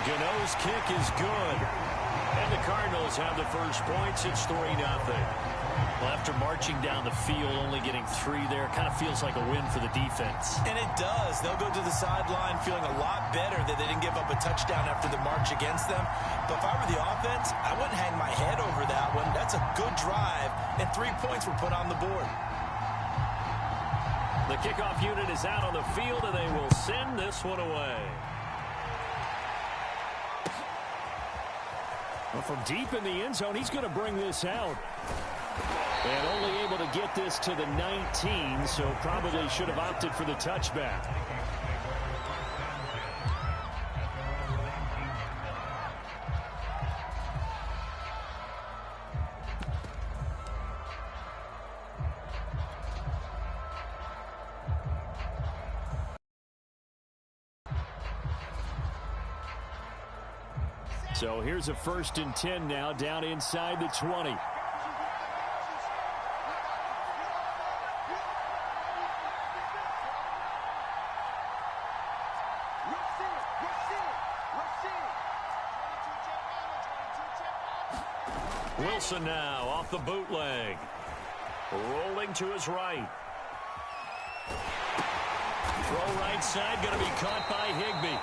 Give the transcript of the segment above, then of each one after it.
Gano's kick is good. And the Cardinals have the first points. It's 3-0. Well, after marching down the field, only getting 3 there, kind of feels like a win for the defense. And it does. They'll go to the sideline feeling a lot better that they didn't give up a touchdown after the march against them. But if I were the offense, I wouldn't hang my head over that one. That's a good drive, and 3 points were put on the board. The kickoff unit is out on the field, and they will send this one away. Well, from deep in the end zone, he's going to bring this out. And only able to get this to the 19, so probably should have opted for the touchback. So here's a 1st and 10 now, down inside the 20. Wilson now off the bootleg. Rolling to his right. Throw right side, going to be caught by Higbee.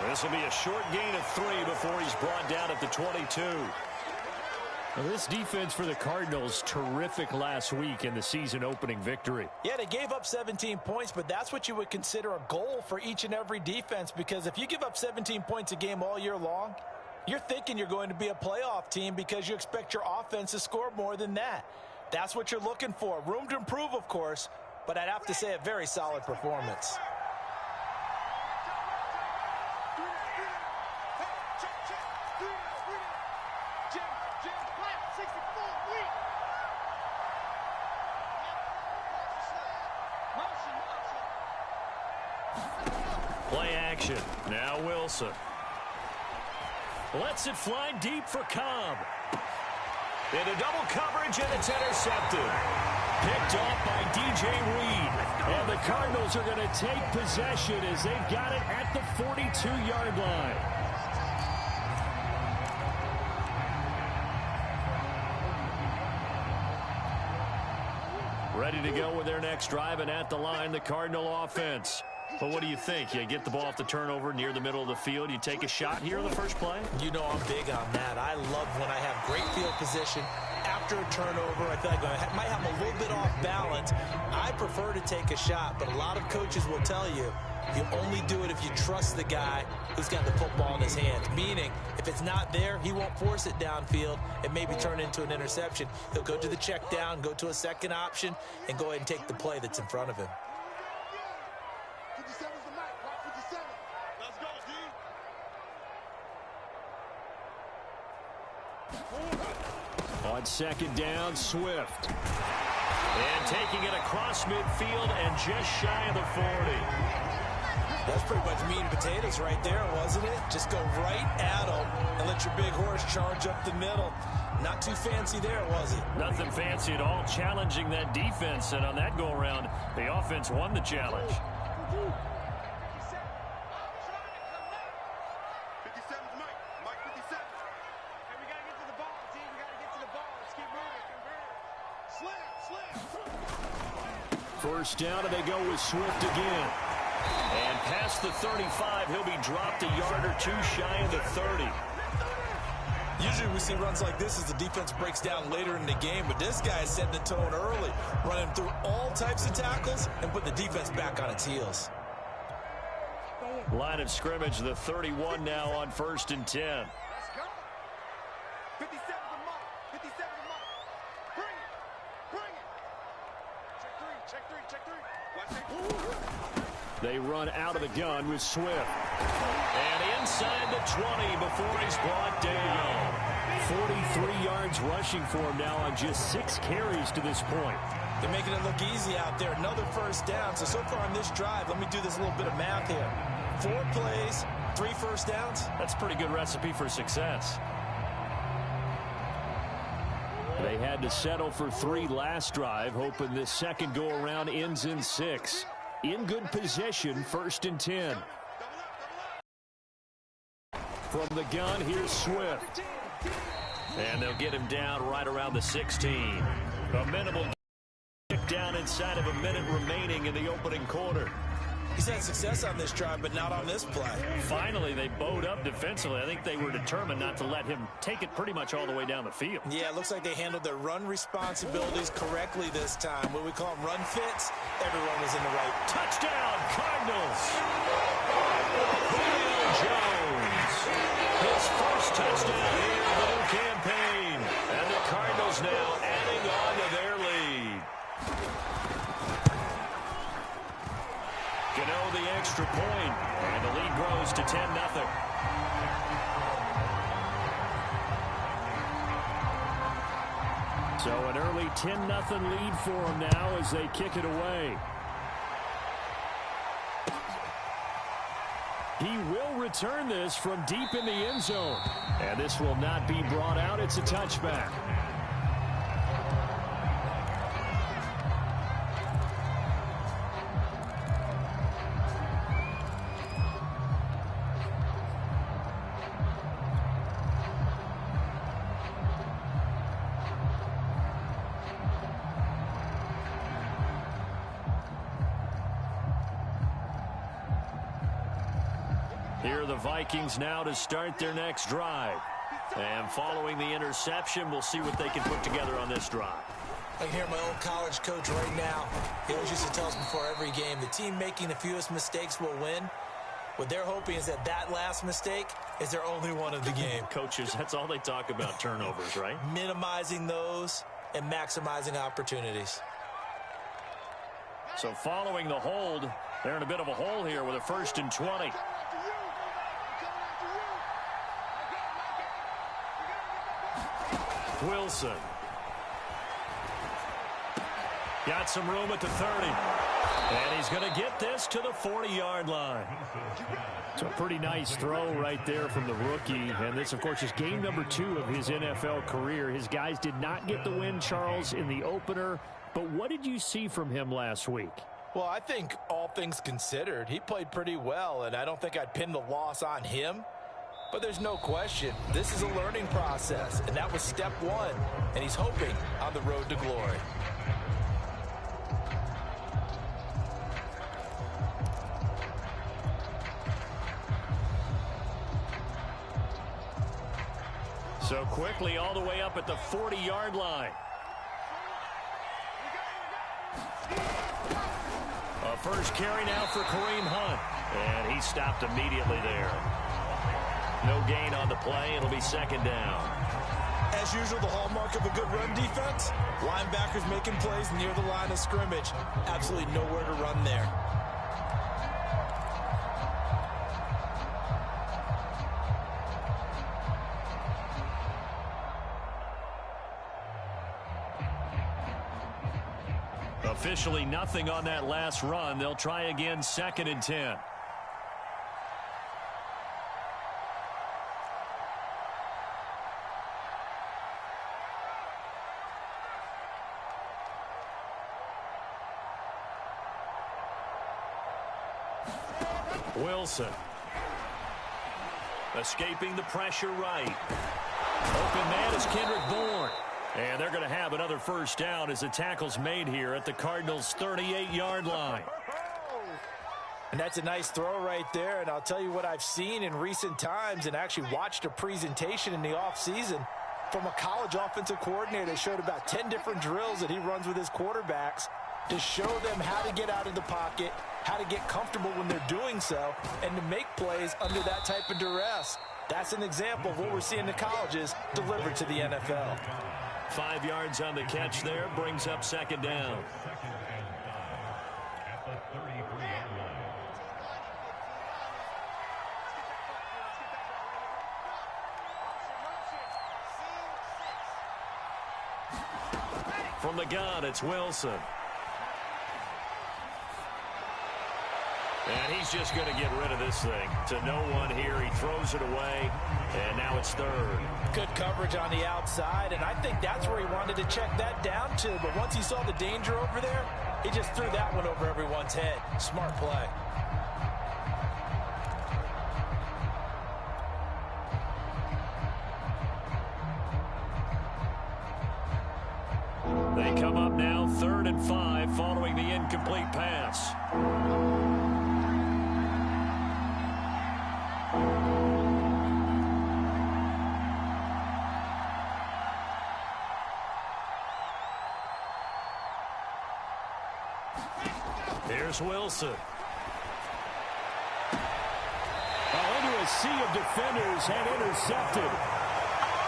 This will be a short gain of 3 before he's brought down at the 22. Well, this defense for the Cardinals, terrific last week in the season opening victory. Yeah, they gave up 17 points, but that's what you would consider a goal for each and every defense, because if you give up 17 points a game all year long, you're thinking you're going to be a playoff team because you expect your offense to score more than that. That's what you're looking for. Room to improve, of course, but I'd have to say a very solid performance. Play action. Now Wilson. Lets it fly deep for Cobb. Into double coverage, and it's intercepted. Picked off by DJ Reed. And the Cardinals are going to take possession as they've got it at the 42-yard line. Ready to go with their next drive, and at the line, the Cardinal offense. But what do you think? You get the ball off the turnover near the middle of the field. You take a shot here on the first play? You know I'm big on that. I love when I have great field position. After a turnover, I feel like I might have a little bit off balance. I prefer to take a shot, but a lot of coaches will tell you only do it if you trust the guy who's got the football in his hands. Meaning, if it's not there, he won't force it downfield and maybe turn into an interception. He'll go to the check down, go to a second option, and go ahead and take the play that's in front of him. On second down, Swift. And taking it across midfield and just shy of the 40. That's pretty much meat and potatoes right there, wasn't it? Just go right at them and let your big horse charge up the middle. Not too fancy there, was it? Nothing fancy at all, challenging that defense. And on that go-around, the offense won the challenge. First down, and they go with Swift again. And past the 35, he'll be dropped a yard or two shy of the 30. Usually we see runs like this as the defense breaks down later in the game, but this guy is setting the tone early, running through all types of tackles and put the defense back on its heels. Line of scrimmage, the 31 now on 1st and 10. They run out of the gun with Swift. And inside the 20 before he's brought down. 43 yards rushing for him now on just 6 carries to this point. They're making it look easy out there. Another first down. So far on this drive, let me do this little bit of math here. 4 plays, 3 first downs. That's a pretty good recipe for success. They had to settle for 3 last drive, hoping this second go-around ends in 6. in good position, 1st and 10. From the gun, here's Swift. And they'll get him down right around the 16. A minimal kick down inside of a minute remaining in the opening quarter. He's had success on this drive, but not on this play. Finally, they bowed up defensively. I think they were determined not to let him take it pretty much all the way down the field. Yeah, it looks like they handled their run responsibilities correctly this time. What we call them run fits, everyone was in the right. Touchdown, Cardinals! Julio Jones, his first touchdown here of the new campaign. And the Cardinals now adding on to their lead. Gano the extra point, and the lead grows to 10-0. So an early 10-0 lead for them now as they kick it away. He will return this from deep in the end zone. And this will not be brought out. It's a touchback. Here are the Vikings now to start their next drive. And following the interception, we'll see what they can put together on this drive. I can hear my old college coach right now. He always used to tell us before every game, the team making the fewest mistakes will win. What they're hoping is that that last mistake is their only one of the game. Coaches, that's all they talk about, turnovers, right? Minimizing those and maximizing opportunities. So following the hold, they're in a bit of a hole here with a 1st and 20. Wilson. Got some room at the 30. And he's going to get this to the 40-yard line. It's a pretty nice throw right there from the rookie. And this, of course, is game number 2 of his NFL career. His guys did not get the win, Charles, in the opener. But what did you see from him last week? Well, I think all things considered, he played pretty well. And I don't think I'd pin the loss on him. But there's no question, this is a learning process, and that was step 1, and he's hoping on the road to glory. So quickly all the way up at the 40-yard line. A first carry now for Kareem Hunt, and he stopped immediately there. No gain on the play. It'll be 2nd down. As usual, the hallmark of a good run defense, linebackers making plays near the line of scrimmage. Absolutely nowhere to run there. Officially nothing on that last run. They'll try again, 2nd and 10. Wilson. Escaping the pressure right. Open man is Kendrick Bourne. And they're going to have another 1st down as the tackle's made here at the Cardinals' 38-yard line. And that's a nice throw right there. And I'll tell you what I've seen in recent times and actually watched a presentation in the offseason from a college offensive coordinator that showed about 10 different drills that he runs with his quarterbacks to show them how to get out of the pocket, how to get comfortable when they're doing so, and to make plays under that type of duress. That's an example of what we're seeing in the colleges delivered to the NFL. 5 yards on the catch there, brings up 2nd down. From the gun, it's Wilson. And he's just going to get rid of this thing to no one here. He throws it away, and now it's 3rd. Good coverage on the outside, and I think that's where he wanted to check that down to. But once he saw the danger over there, He just threw that one over everyone's head. Smart play. They come up now 3rd and 5 following the incomplete pass. Here's Wilson. Into a sea of defenders and intercepted.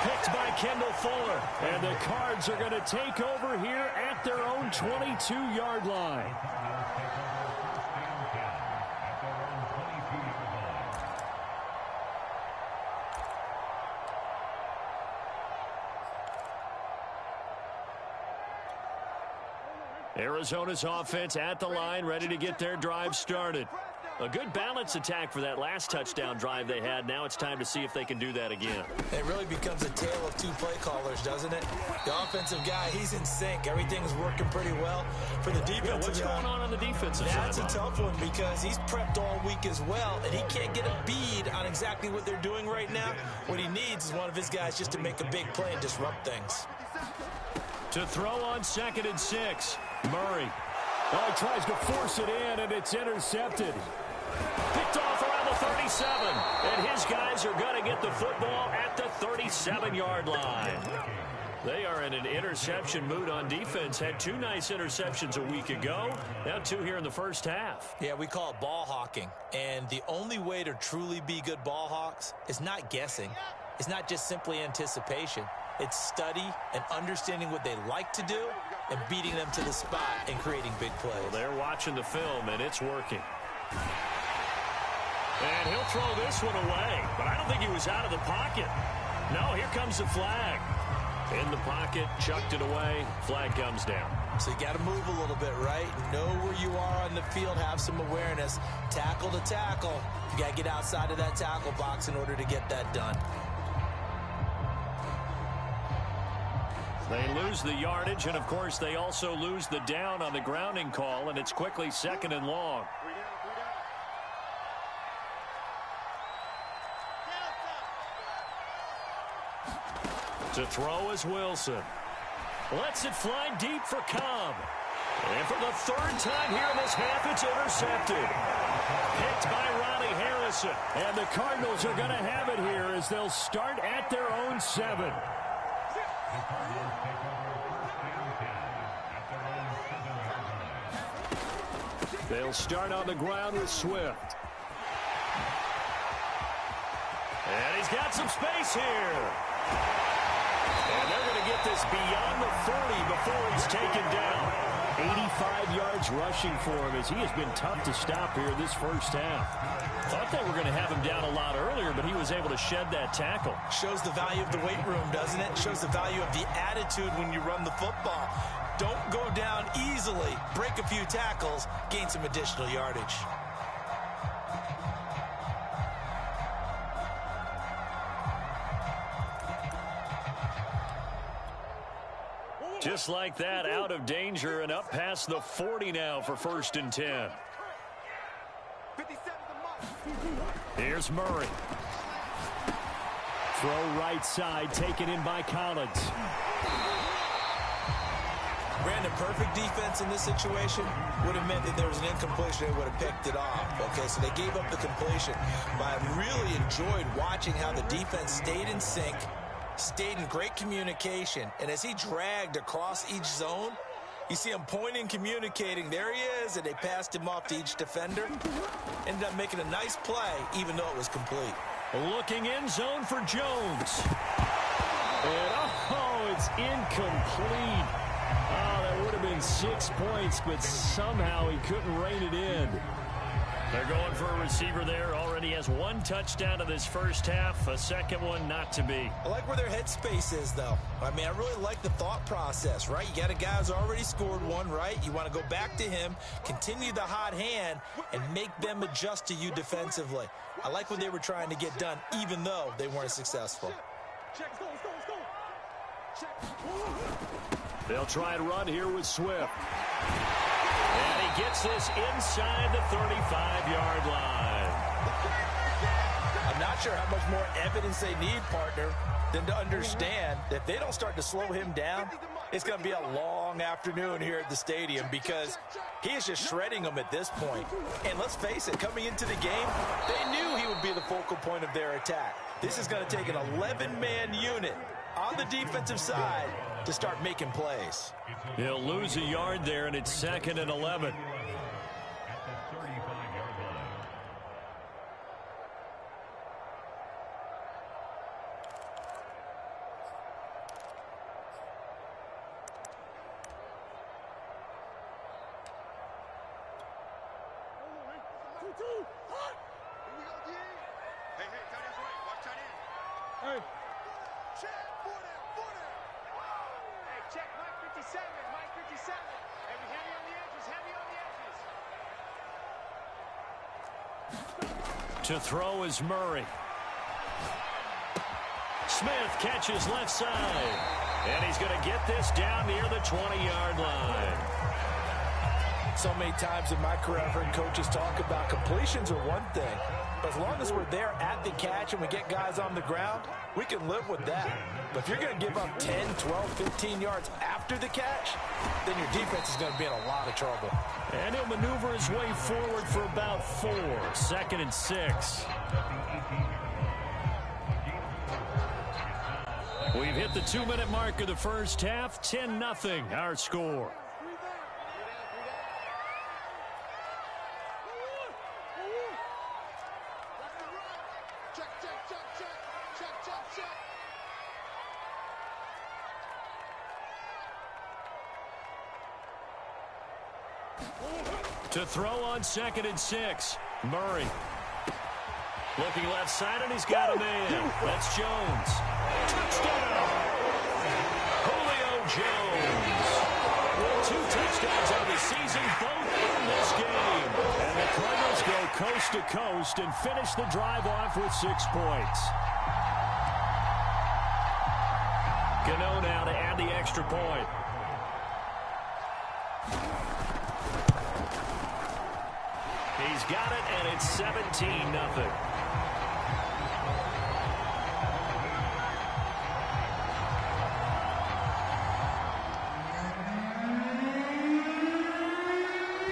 Picked by Kendall Fuller. And the Cards are going to take over here at their own 22-yard line. Arizona's offense at the line, ready to get their drive started. A good balance attack for that last touchdown drive they had. Now it's time to see if they can do that again. It really becomes a tale of two play callers, doesn't it? The offensive guy, he's in sync. Everything's working pretty well. For the defensive guy, what's going on the defensive side? That's a tough one because he's prepped all week as well, and he can't get a bead on exactly what they're doing right now. What he needs is one of his guys just to make a big play and disrupt things. To throw on 2nd and 6. Murray. Oh, he tries to force it in, and it's intercepted. Picked off around the 37. And his guys are going to get the football at the 37-yard line. They are in an interception mood on defense. Had 2 nice interceptions a week ago. Now 2 here in the first half. Yeah, we call it ball hawking. And the only way to truly be good ball hawks is not guessing. It's not just simply anticipation. It's study and understanding what they like to do and beating them to the spot and creating big plays. Well, they're watching the film, and it's working. And he'll throw this one away, but I don't think he was out of the pocket. No, here comes the flag. In the pocket, chucked it away, flag comes down. So you got to move a little bit, right? Know where you are on the field, have some awareness. Tackle to tackle. You got to get outside of that tackle box in order to get that done. They lose the yardage, and, of course, they also lose the down on the grounding call, and it's quickly 2nd and long. To throw is Wilson. Lets it fly deep for Cobb. And for the 3rd time here in this half, it's intercepted. Picked by Ronnie Harrison. And the Cardinals are going to have it here as they'll start at their own 7. They'll start on the ground with Swift. And he's got some space here. And they're going to get this beyond the 30 before he's taken down. 85 yards rushing for him as he has been tough to stop here this first half. Thought they were going to have him down a lot earlier, but he was able to shed that tackle. Shows the value of the weight room, doesn't it? Shows the value of the attitude when you run the football. Don't go down easily. Break a few tackles, gain some additional yardage. Just like that, out of danger and up past the 40 now for 1st and 10. Here's Murray. Throw right side, taken in by Collins. Brandon, perfect defense in this situation would have meant that there was an incompletion. They would have picked it off. Okay, so they gave up the completion. But I really enjoyed watching how the defense stayed in sync, stayed in great communication, and as he dragged across each zone, you see him pointing, communicating. There he is, and they passed him off to each defender. Ended up making a nice play, even though it was complete. Looking in zone for Jones. And, oh, it's incomplete. Oh, that would have been 6 points, but somehow he couldn't rein it in. They're going for a receiver there. Already has 1 touchdown in this first half. A second one not to be. I like where their headspace is, though. I mean, I really like the thought process, right? You got a guy who's already scored 1, right? You want to go back to him, continue the hot hand, and make them adjust to you defensively. I like what they were trying to get done, even though they weren't successful. They'll try and run here with Swift. And he gets this inside the 35-yard line. I'm not sure how much more evidence they need, partner, than to understand that if they don't start to slow him down, it's going to be a long afternoon here at the stadium because he is just shredding them at this point. And let's face it, coming into the game, they knew he would be the focal point of their attack. This is going to take an 11-man unit on the defensive side to start making plays. He'll lose a yard there, and it's 2nd and 11. To throw is Murray. Smith catches left side. And he's going to get this down near the 20-yard line. So many times in my career, I've heard coaches talk about completions are one thing. But as long as we're there at the catch and we get guys on the ground, we can live with that. But if you're going to give up 10, 12, 15 yards after the catch, then your defense is going to be in a lot of trouble. And he'll maneuver his way forward for about 4. 2nd and 6. We've hit the 2-minute mark of the first half. 10-0 our score. To throw on 2nd and 6. Murray. Looking left side, and he's got a man. That's Jones. Touchdown! Julio Jones. With 2 touchdowns on the season, both in this game. And the Cardinals go coast to coast and finish the drive off with 6 points. Gano now to add the extra point. He's got it, and it's 17-0.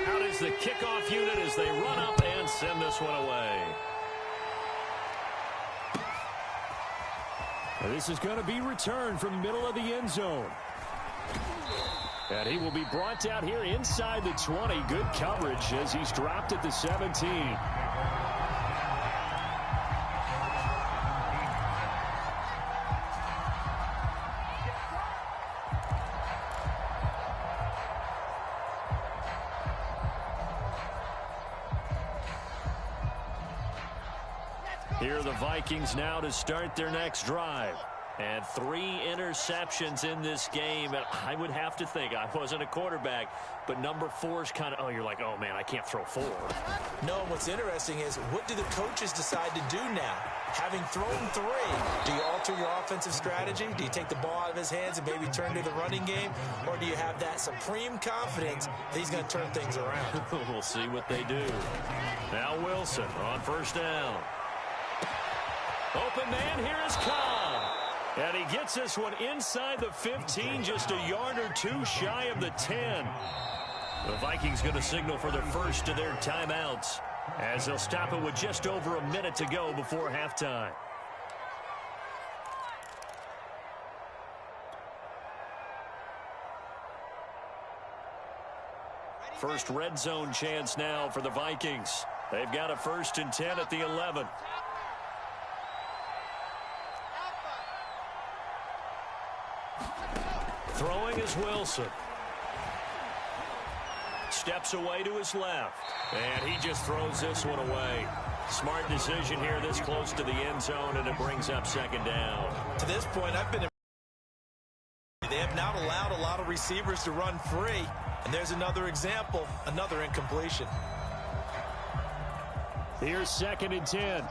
Out is the kickoff unit as they run up and send this one away. This is going to be returned from the middle of the end zone. And he will be brought down here inside the 20. Good coverage as he's dropped at the 17. Here are the Vikings now to start their next drive. And 3 interceptions in this game. And I would have to think, I wasn't a quarterback, but number 4 is kind of, oh, you're like, oh, man, I can't throw 4. No, what's interesting is, what do the coaches decide to do now? Having thrown 3, do you alter your offensive strategy? Do you take the ball out of his hands and maybe turn to the running game? Or do you have that supreme confidence that he's going to turn things around? We'll see what they do. Now Wilson on first down. Open man, here is Cobb. And he gets this one inside the 15, just a yard or 2 shy of the 10. The Vikings going to signal for the first of their timeouts as they'll stop it with just over a minute to go before halftime. First red zone chance now for the Vikings. They've got a 1st and 10 at the 11. Throwing is Wilson. Steps away to his left. And he just throws this one away. Smart decision here this close to the end zone, and it brings up 2nd down. To this point, I've been they have not allowed a lot of receivers to run free. And there's another example, another incompletion. Here's 2nd and 10.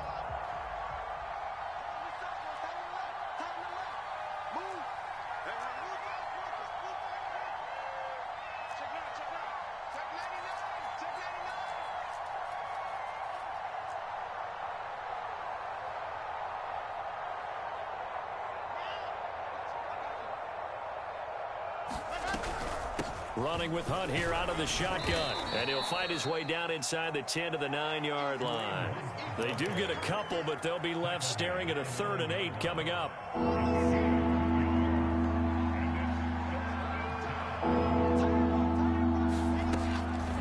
Running with Hunt here out of the shotgun. And he'll fight his way down inside the 10 to the 9-yard line. They do get a couple, but they'll be left staring at a 3rd and 8 coming up.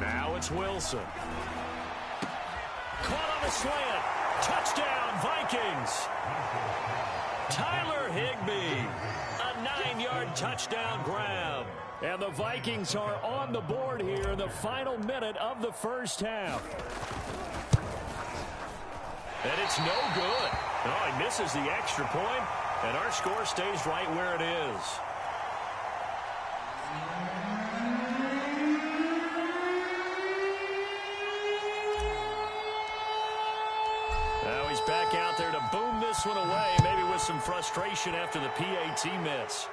Now it's Wilson. Caught on the slant. Touchdown, Vikings. Tyler Higbee. A 9-yard touchdown grab. And the Vikings are on the board here in the final minute of the first half. And it's no good. Oh, he misses the extra point, and our score stays right where it is. Now he's back out there to boom this one away, maybe with some frustration after the PAT miss.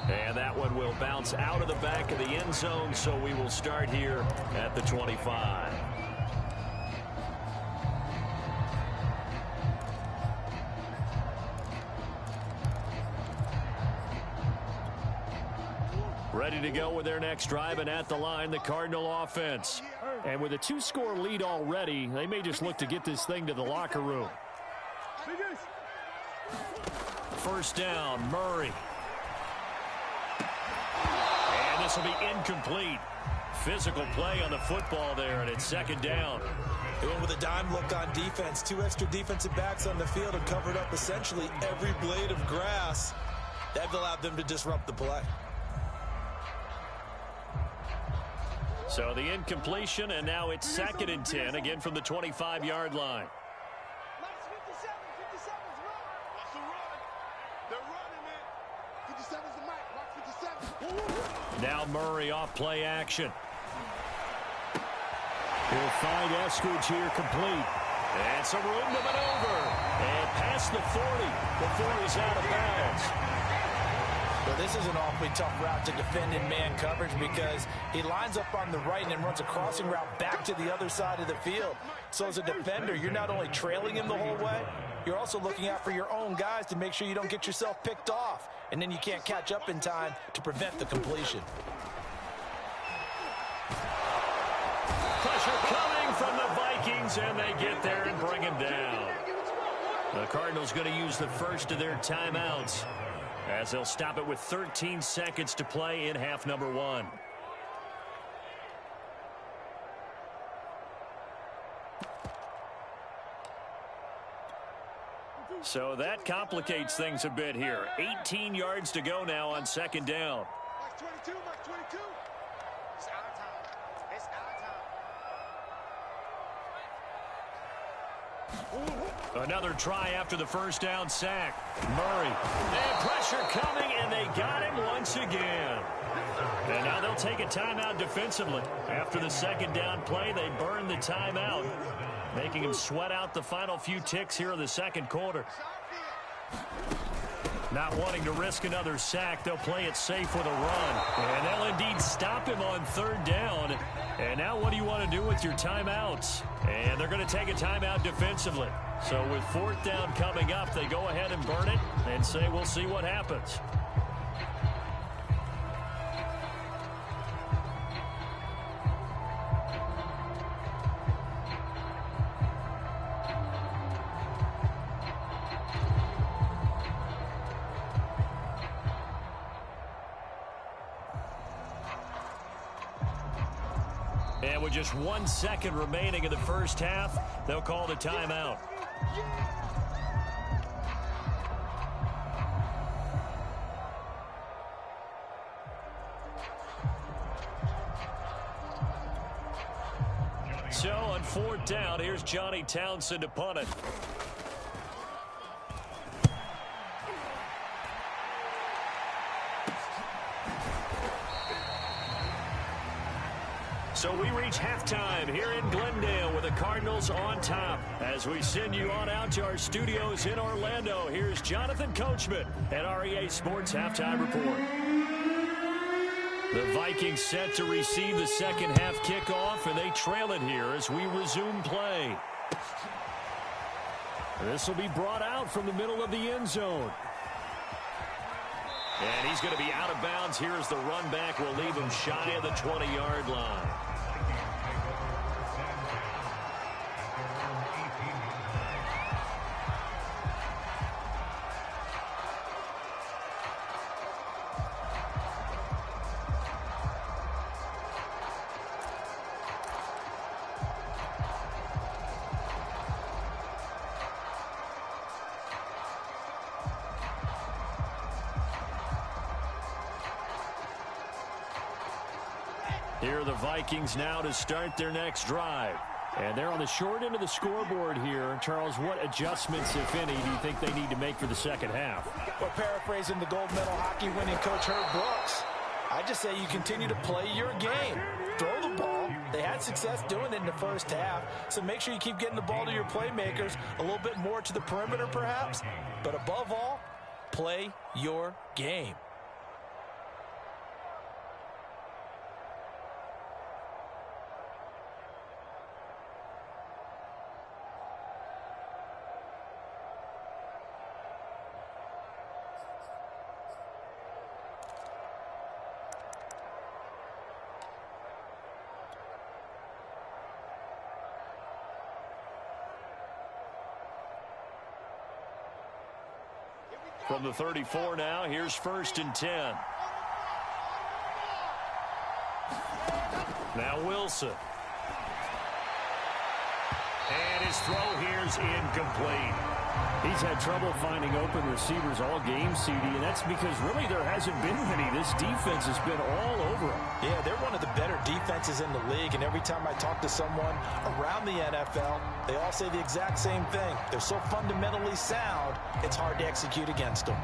And that one will bounce out of the back of the end zone, so we will start here at the 25. Ready to go with their next drive, and at the line, the Cardinal offense. And with a 2-score lead already, they may just look to get this thing to the locker room. First down, Murray. And this will be incomplete. Physical play on the football there, and it's 2nd down. They went with a dime look on defense. 2 extra defensive backs on the field and covered up essentially every blade of grass. That allowed them to disrupt the play. So the incompletion, and now it's 2nd and 10, again from the 25-yard line. Now Murray off play action. He'll find Eskridge here complete. And some room to maneuver. And past the 40 before he's out of bounds. Well, this is an awfully tough route to defend in man coverage because he lines up on the right and then runs a crossing route back to the other side of the field. So as a defender, you're not only trailing him the whole way, you're also looking out for your own guys to make sure you don't get yourself picked off. And then you can't catch up in time to prevent the completion. Pressure coming from the Vikings, and they get there and bring him down. The Cardinals going to use the first of their timeouts, as they'll stop it with 13 seconds to play in half number 1. So that complicates things a bit here. 18 yards to go now on 2nd down. Mark 22, Mark 22. It's our time. It's our time. Another try after the first down sack. Murray. And pressure coming, and they got him once again. And now they'll take a timeout defensively. After the 2nd down play, they burn the timeout, making him sweat out the final few ticks here in the 2nd quarter. Not wanting to risk another sack, they'll play it safe with a run. And they'll indeed stop him on 3rd down. And now what do you want to do with your timeouts? And they're going to take a timeout defensively. So with 4th down coming up, they go ahead and burn it and say we'll see what happens. And with just 1 second remaining in the first half, they'll call the timeout. So on 4th down, here's Johnny Townsend to punt it. So we reach halftime here in Glendale with the Cardinals on top. As we send you on out to our studios in Orlando, here's Jonathan Coachman at REA Sports Halftime Report. The Vikings set to receive the second half kickoff, and they trail it here as we resume play. This will be brought out from the middle of the end zone. And he's going to be out of bounds. Here's the run back. Will leave him shy of the 20-yard line. Here are the Vikings now to start their next drive. And they're on the short end of the scoreboard here. Charles, what adjustments, if any, do you think they need to make for the second half? Well, paraphrasing the gold medal hockey winning coach Herb Brooks, I just say you continue to play your game. Throw the ball. They had success doing it in the first half, so make sure you keep getting the ball to your playmakers, a little bit more to the perimeter perhaps, but above all, play your game. From the 34 now, here's 1st and 10. Now Wilson. And his throw here's incomplete. He's had trouble finding open receivers all game, CD, and that's because really there hasn't been many. This defense has been all over him. Yeah, they're one of the better defenses in the league, and every time I talk to someone around the NFL, they all say the exact same thing. They're so fundamentally sound, it's hard to execute against them.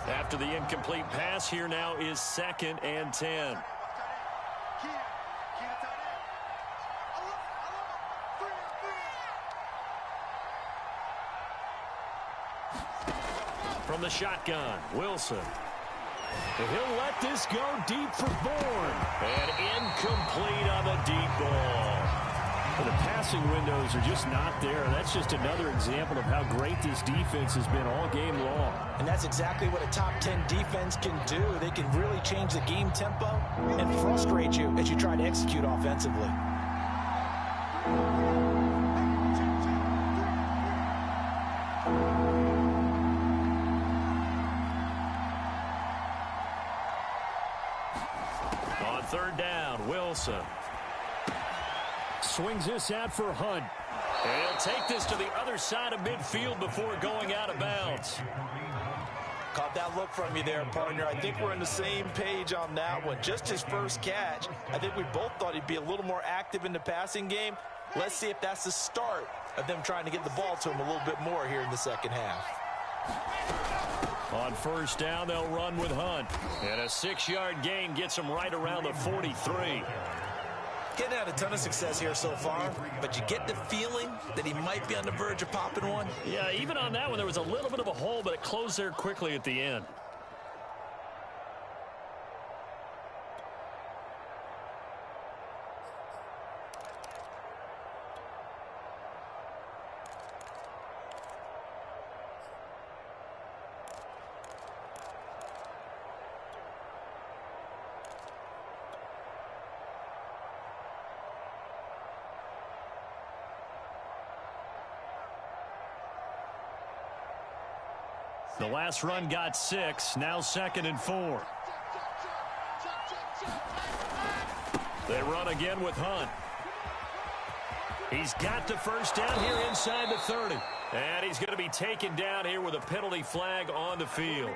After the incomplete pass, here now is 2nd and 10. From the shotgun, Wilson. And he'll let this go deep for Bourne. And incomplete on the deep ball. Well, the passing windows are just not there. That's just another example of how great this defense has been all game long. And that's exactly what a top 10 defense can do. They can really change the game tempo and frustrate you as you try to execute offensively. On 3rd down, Wilson. Swings this out for Hunt. And he'll take this to the other side of midfield before going out of bounds. Caught that look from you there, partner. I think we're on the same page on that one. Just his first catch, I think we both thought he'd be a little more active in the passing game. Let's see if that's the start of them trying to get the ball to him a little bit more here in the second half. On 1st down, they'll run with Hunt. And a 6-yard gain gets him right around the 43. Getting had a ton of success here so far, but you get the feeling that he might be on the verge of popping one. Yeah, even on that one, there was a little bit of a hole, but it closed there quickly at the end. The last run got 6, now 2nd and 4. They run again with Hunt. He's got the 1st down here inside the 30. And he's going to be taken down here with a penalty flag on the field.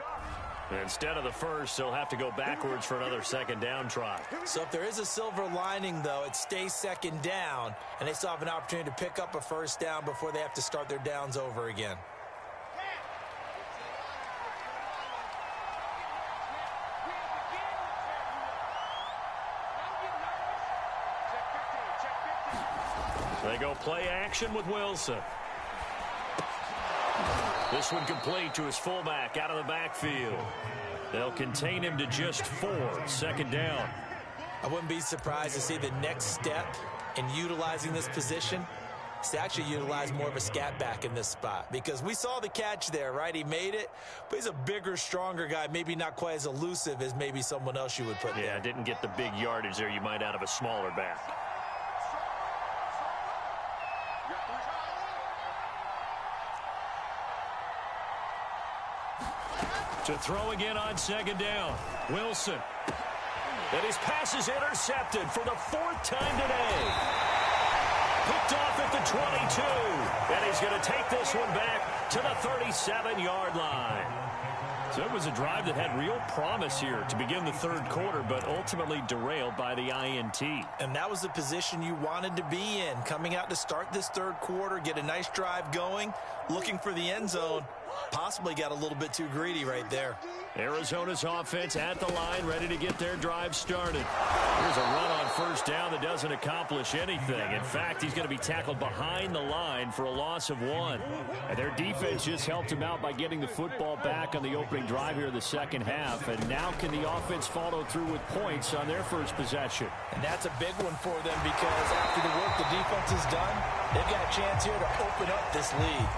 Instead of the 1st, they'll have to go backwards for another 2nd down try. So if there is a silver lining, though, it stays 2nd down, and they still have an opportunity to pick up a 1st down before they have to start their downs over again. They go play action with Wilson. This one complete to his fullback out of the backfield. They'll contain him to just 4, 2nd down. I wouldn't be surprised to see the next step in utilizing this position to actually utilize more of a scat back in this spot, because we saw the catch there, right? He made it, but he's a bigger, stronger guy, maybe not quite as elusive as maybe someone else you would put there. Yeah, didn't get the big yardage there you might out of a smaller back. To throw again on second down. Wilson. And his pass is intercepted for the 4th time today. Picked off at the 22. And he's going to take this one back to the 37-yard line. So it was a drive that had real promise here to begin the third quarter, but ultimately derailed by the INT. And that was the position you wanted to be in, coming out to start this third quarter, get a nice drive going, looking for the end zone. Possibly got a little bit too greedy right there. Arizona's offense at the line, ready to get their drive started. Here's a run on first down that doesn't accomplish anything. In fact, he's going to be tackled behind the line for a loss of 1. And their defense just helped him out by getting the football back on the opening drive here in the second half. And now can the offense follow through with points on their first possession? And that's a big one for them, because after the work the defense has done, they've got a chance here to open up this lead.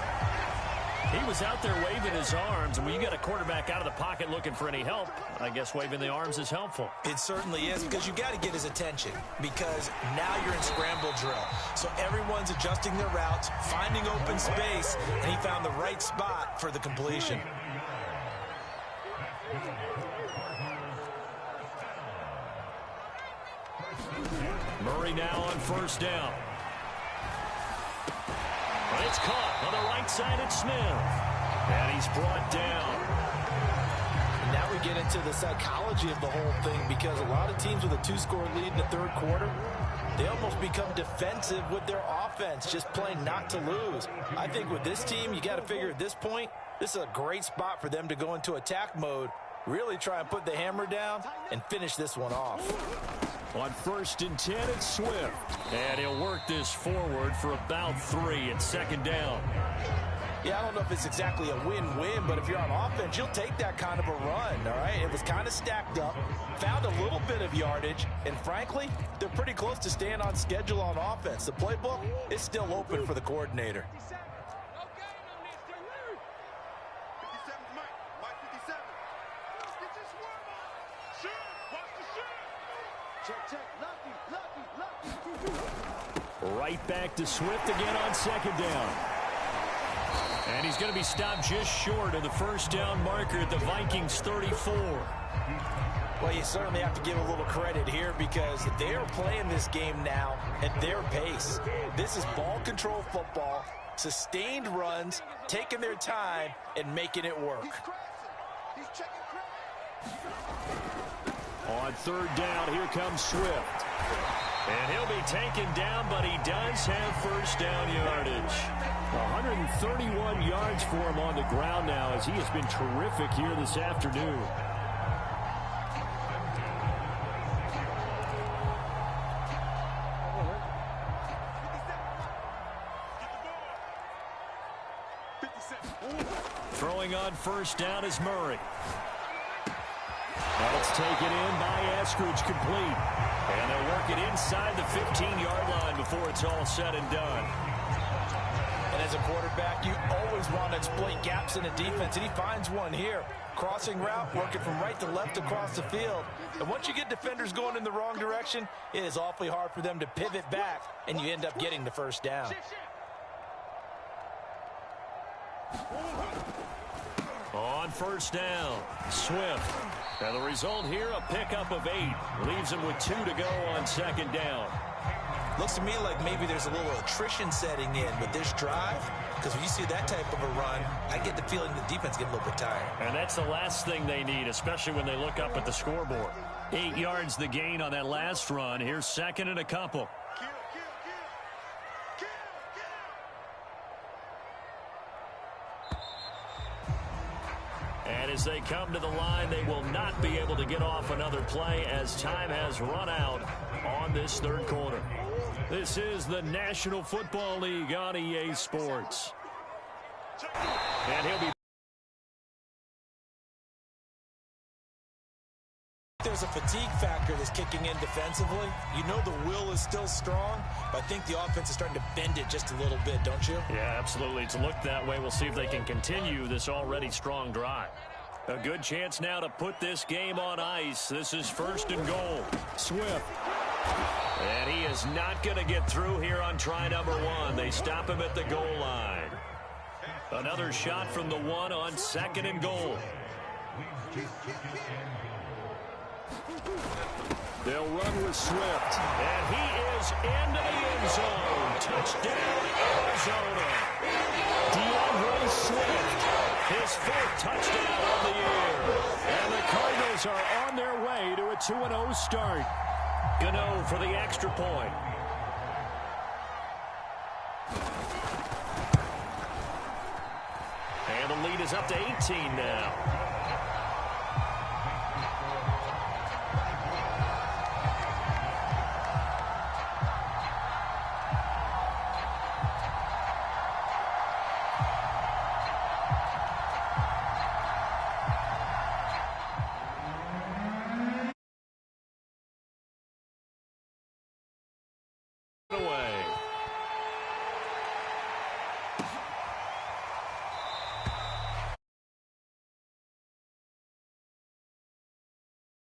He was out there waving his arms, and when you get a quarterback out of the pocket looking for any help, I guess waving the arms is helpful. It certainly is, because you got to get his attention, because now you're in scramble drill. So everyone's adjusting their routes, finding open space, and he found the right spot for the completion. Murray now on first down. But it's caught on the right side at Smith. And he's brought down. And now we get into the psychology of the whole thing, because a lot of teams with a 2-score lead in the third quarter, they almost become defensive with their offense, just playing not to lose. I think with this team, you got to figure at this point, this is a great spot for them to go into attack mode, really try and put the hammer down and finish this one off. On 1st and 10, it's Swift. And he'll work this forward for about 3 at second down. Yeah, I don't know if it's exactly a win-win, but if you're on offense, you'll take that kind of a run, all right? It was kind of stacked up, found a little bit of yardage, and frankly, they're pretty close to staying on schedule on offense. The playbook is still open for the coordinator. Right back to Swift again on second down. And he's going to be stopped just short of the first down marker at the Vikings 34. Well, you certainly have to give a little credit here, because they are playing this game now at their pace. This is ball control football, sustained runs, taking their time, and making it work. On third down, here comes Swift. And he'll be taken down, but he does have first down yardage. 131 yards for him on the ground now, as he has been terrific here this afternoon. Throwing on first down is Murray. Now it's taken in by Eskridge, complete. And they'll work it inside the 15-yard line before it's all said and done. And as a quarterback, you always want to exploit gaps in a defense, and he finds one here. Crossing route, working from right to left across the field. And once you get defenders going in the wrong direction, it is awfully hard for them to pivot back, and you end up getting the first down. On first down, Swift. And the result here, a pickup of 8. Leaves him with 2 to go on second down. Looks to me like maybe there's a little attrition setting in with this drive, because when you see that type of a run, I get the feeling the defense gets a little bit tired. And that's the last thing they need, especially when they look up at the scoreboard. 8 yards the gain on that last run. Here's second and a couple. And as they come to the line, they will not be able to get off another play, as time has run out on this third quarter. This is the National Football League on EA Sports. And he'll be there's a fatigue factor that's kicking in defensively. You know the will is still strong, but I think the offense is starting to bend it just a little bit, don't you? Yeah, absolutely. It's looked that way. We'll see if they can continue this already strong drive. A good chance now to put this game on ice. This is 1st and goal. Swift. And he is not going to get through here on try number 1. They stop him at the goal line. Another shot from the 1 on 2nd and goal. They'll run with Swift. And he is into the end zone. Touchdown, Arizona. DeAndre Swift. His 4th touchdown on the year. And the Cardinals are on their way to a 2-0 start. Gano for the extra point. And the lead is up to 18 now.